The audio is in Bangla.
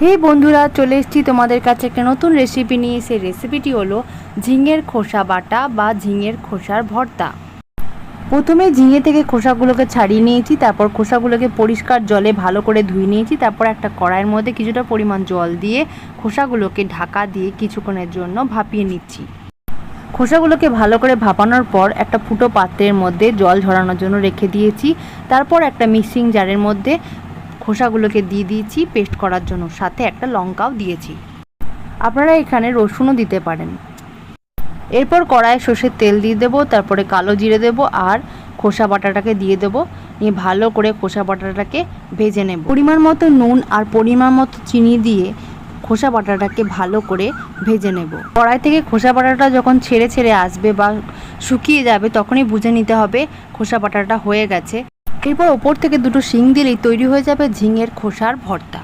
হে বন্ধুরা, চলে এসেছি তোমাদের কাছে একটা নতুন রেসিপি নিয়ে। সেই রেসিপিটি হলো ঝিঙের খোসা বাটা বা ঝিঙের খোসার ভর্তা। প্রথমে ঝিঙে থেকে খোসাগুলোকে ছাড়িয়ে নিয়েছি, তারপর খোসাগুলোকে পরিষ্কার জলে ভালো করে ধুয়ে নিয়েছি। তারপর একটা কড়াইয়ের মধ্যে কিছুটা পরিমাণ জল দিয়ে খোসাগুলোকে ঢাকা দিয়ে কিছুক্ষণের জন্য ভাপিয়ে নিচ্ছি। খোসাগুলোকে ভালো করে ভাপানোর পর একটা ফুটো পাত্রের মধ্যে জল ঝরানোর জন্য রেখে দিয়েছি। তারপর একটা মিক্সিং জারের মধ্যে খোসাগুলোকে দিয়ে দিয়েছি পেস্ট করার জন্য, সাথে একটা লঙ্কাও দিয়েছি। আপনারা এখানে রসুনও দিতে পারেন। এরপর কড়াইয়ে সর্ষের তেল দিয়ে দেবো, তারপরে কালো জিরে দেবো আর খোসা বাটাটাকে দিয়ে দেবো। নিয়ে ভালো করে খোসা বাটাটাকে ভেজে নেব। পরিমাণ মতো নুন আর পরিমাণ মতো চিনি দিয়ে খোসা বাটাটাকে ভালো করে ভেজে নেব। কড়াই থেকে খোসা বাটাটা যখন ছেড়ে ছেড়ে আসবে বা শুকিয়ে যাবে, তখনই বুঝে নিতে হবে খোসা বাটাটা হয়ে গেছে। এরপর ওপর থেকে দুটো শিং দিলেই তৈরি হয়ে যাবে ঝিঙের খোসার ভর্তা।